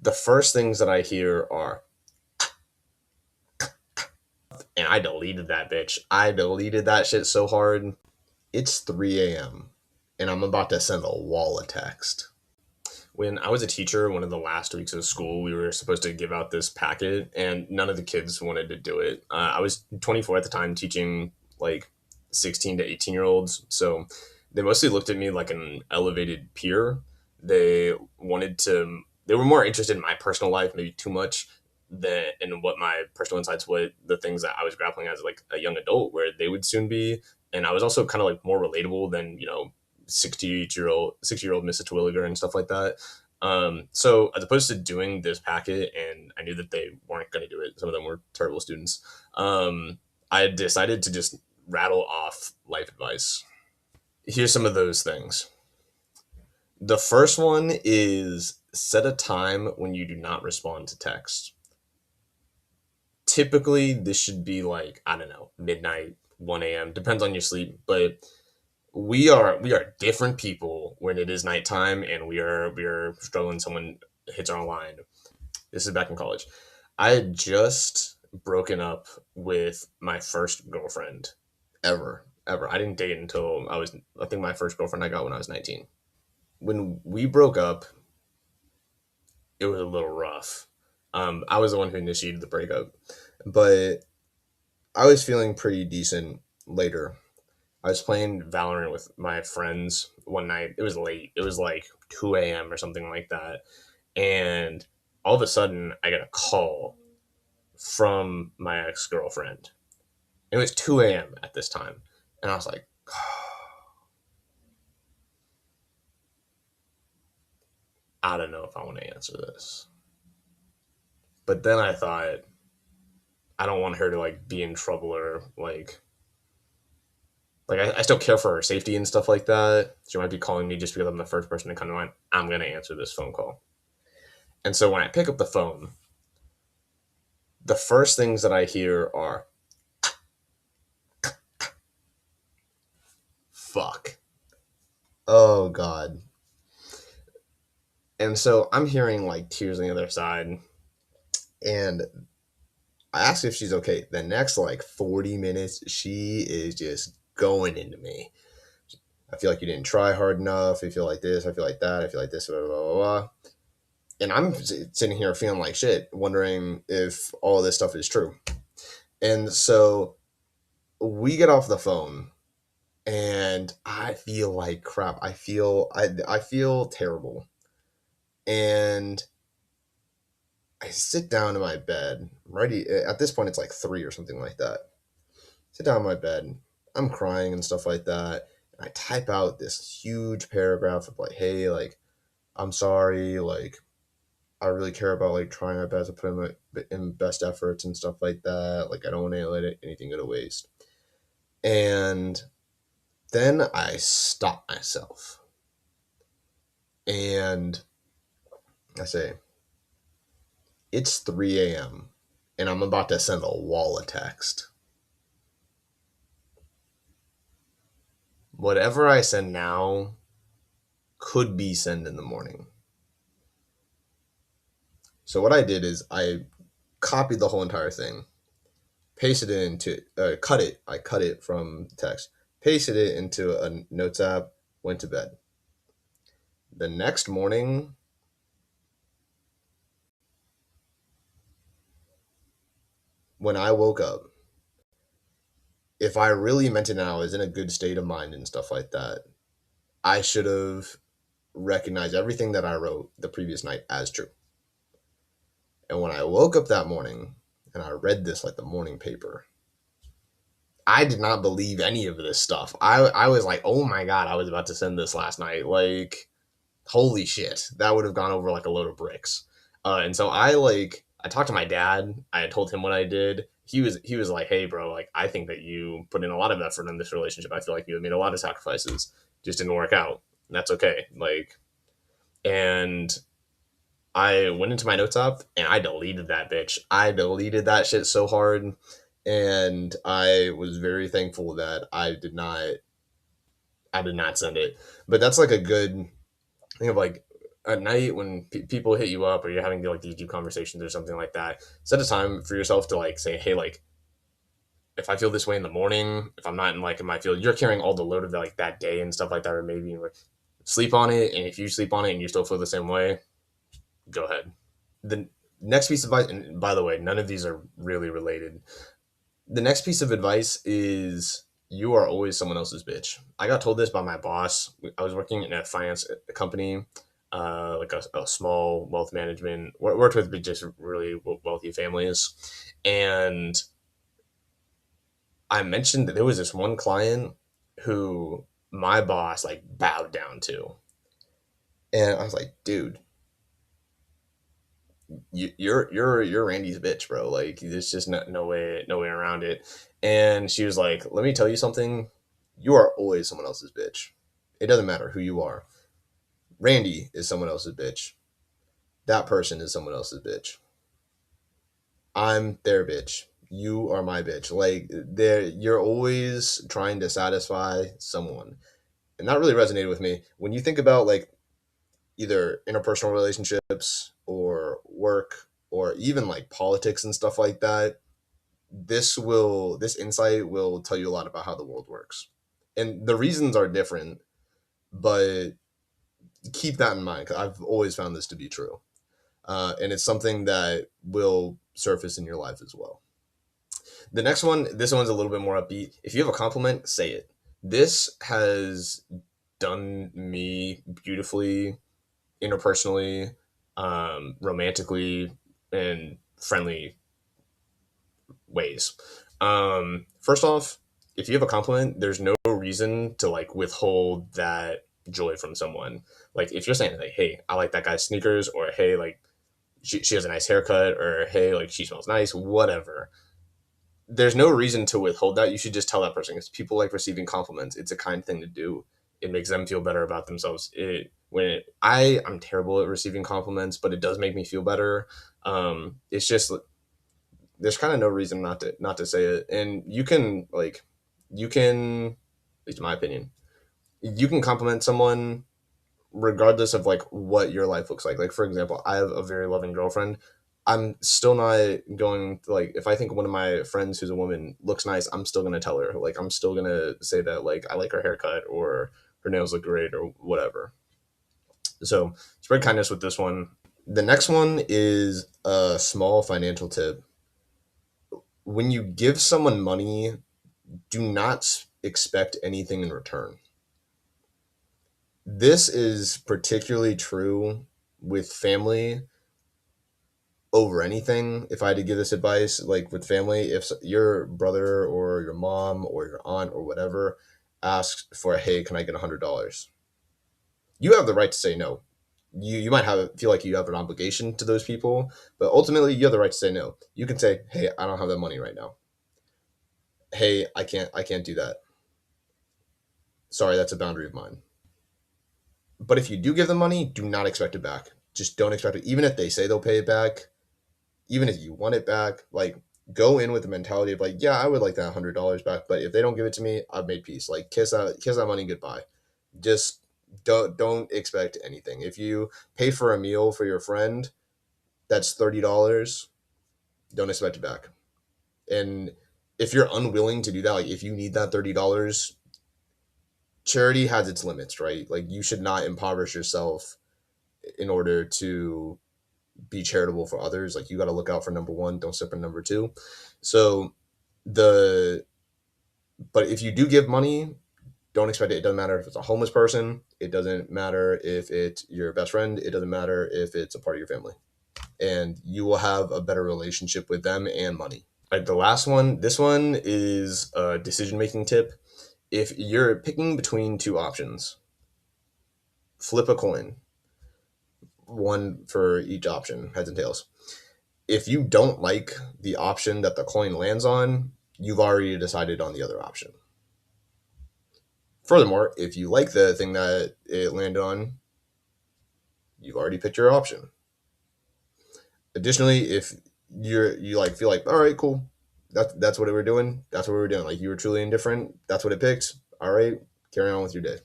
The first things that I hear are, and I deleted that bitch. I deleted that shit so hard. It's 3 a.m. and I'm about to send a wall of text. When I was a teacher, one of the last weeks of school, we were supposed to give out this packet, and none of the kids wanted to do it. I was 24 at the time, teaching like 16 to 18 year olds. So they mostly looked at me like an elevated peer. They wanted to, they were more interested in my personal life, maybe too much, than in what my personal insights, what the things that I was grappling as like a young adult, where they would soon be. And I was also kind of like more relatable than, 60-year old Mrs. Terwilliger and stuff like that. So as opposed to doing this packet, and I knew that they weren't going to do it, some of them were terrible students. I decided to just rattle off life advice. Here's some of those things. The first one is set a time when you do not respond to text. Typically, this should be like, I don't know, midnight, 1 a.m. Depends on your sleep, but we are different people when it is nighttime and we are struggling. Someone hits our line. This is back in college. I had just broken up with my first girlfriend ever. I didn't date until I think my first girlfriend I got when I was 19. When we broke up, it was a little rough. I was the one who initiated the breakup, but I was feeling pretty decent later. I was playing Valorant with my friends one night. It was late. It was like 2 a.m. or something like that. And all of a sudden, I got a call from my ex girlfriend. It was 2 a.m. at this time. And I was like, I don't know if I want to answer this. But then I thought, I don't want her to like be in trouble or I still care for her safety and stuff like that. She might be calling me just because I'm the first person to come to mind. I'm going to answer this phone call. And so when I pick up the phone, the first things that I hear are, fuck. Oh, God. And so I'm hearing like tears on the other side. And I ask if she's okay. The next like 40 minutes, she is just going into me. I feel like you didn't try hard enough. I feel like this. I feel like that. I feel like this. Blah, blah, blah, blah. And I'm sitting here feeling like shit, wondering if all this stuff is true. And so we get off the phone, and I feel like crap. I feel terrible. And I sit down in my bed. Ready at this point, it's like 3 or something like that. Sit down in my bed. I'm crying and stuff like that. And I type out this huge paragraph of like, hey, like, I'm sorry, like, I really care about like trying my best to put in best efforts and stuff like that. Like, I don't want to let anything go to waste. And then I stop myself and I say, it's 3 a.m. and I'm about to send a wall of text. Whatever I send now could be sent in the morning. So what I did is I copied the whole entire thing, pasted it into, cut it. I cut it from text, pasted it into a notes app, went to bed. The next morning, when I woke up, if I really meant it now, I was in a good state of mind and stuff like that, I should have recognized everything that I wrote the previous night as true. And when I woke up that morning and I read this like the morning paper, I did not believe any of this stuff. I was like, oh my God, I was about to send this last night. Like, holy shit, that would have gone over like a load of bricks. And so I talked to my dad. I had told him what I did. He was like, hey bro, like I think that you put in a lot of effort in this relationship. I feel like you have made a lot of sacrifices. Just didn't work out. And that's okay. And I went into my notes app and I deleted that bitch. I deleted that shit so hard. And I was very thankful that I did not send it. But that's like a good thing of like at night when people hit you up or you're having like these deep conversations or something like that, set a time for yourself to like say, hey, like if I feel this way in the morning, if I'm not in like in my field, you're carrying all the load of like that day and stuff like that, or maybe like, sleep on it. And if you sleep on it and you still feel the same way, go ahead. The next piece of advice, and by the way, none of these are really related. The next piece of advice is you are always someone else's bitch. I got told this by my boss. I was working in a finance company, like a small wealth management, worked with just really wealthy families. And I mentioned that there was this one client who my boss like bowed down to. And I was like, dude, you're Randy's bitch, bro. Like there's just no way around it. And she was like, let me tell you something. You are always someone else's bitch. It doesn't matter who you are. Randy is someone else's bitch. That person is someone else's bitch. I'm their bitch. You are my bitch. Like there, you're always trying to satisfy someone, and that really resonated with me. When you think about like either interpersonal relationships or work or even like politics and stuff like that, this insight will tell you a lot about how the world works. And the reasons are different, but keep that in mind because I've always found this to be true. And it's something that will surface in your life as well. The next one, this one's a little bit more upbeat. If you have a compliment, say it. This has done me beautifully interpersonally, romantically, and friendly ways. First off, if you have a compliment, there's no reason to like withhold that joy from someone. Like if you're saying like, "Hey, I like that guy's sneakers," or "Hey, like she has a nice haircut," or "Hey, like she smells nice," whatever. There's no reason to withhold that. You should just tell that person because people like receiving compliments. It's a kind thing to do. It makes them feel better about themselves. I'm terrible at receiving compliments, but it does make me feel better. It's just there's kind of no reason not to say it, and you can, at least in my opinion, you can compliment someone regardless of like what your life looks like. Like for example, I have a very loving girlfriend. I'm still not going to, like if I think one of my friends who's a woman looks nice, I'm still gonna tell her. Like I'm still gonna say that like I like her haircut or her nails look great or whatever. So spread kindness with this one. The next one is a small financial tip. When you give someone money, do not expect anything in return. This is particularly true with family over anything. If I had to give this advice, like with family, if your brother or your mom or your aunt or whatever asks for, hey, can I get $100? You have the right to say no. You might feel like you have an obligation to those people, but ultimately you have the right to say no. You can say, hey, I don't have that money right now. Hey, I can't do that. Sorry, that's a boundary of mine. But if you do give them money, do not expect it back. Just don't expect it. Even if they say they'll pay it back, even if you want it back, like go in with the mentality of like, yeah, I would like that $100 back, but if they don't give it to me, I've made peace. Like kiss that money goodbye. Just don't expect anything. If you pay for a meal for your friend, that's $30. Don't expect it back. And if you're unwilling to do that, like if you need that $30, charity has its limits, right? Like you should not impoverish yourself in order to be charitable for others. Like you got to look out for number one, don't step in number two. So the but if you do give money, don't expect it. It doesn't matter if it's a homeless person. It doesn't matter if it's your best friend. It doesn't matter if it's a part of your family. And you will have a better relationship with them and money. Like the last one, this one is a decision making tip. If you're picking between two options, flip a coin, one for each option, heads and tails. If you don't like the option that the coin lands on, you've already decided on the other option. Furthermore, if you like the thing that it landed on, you've already picked your option. Additionally, if you like feel like, all right, cool, that's what we're doing. That's what we're doing. Like you were truly indifferent. That's what it picked. All right, carry on with your day.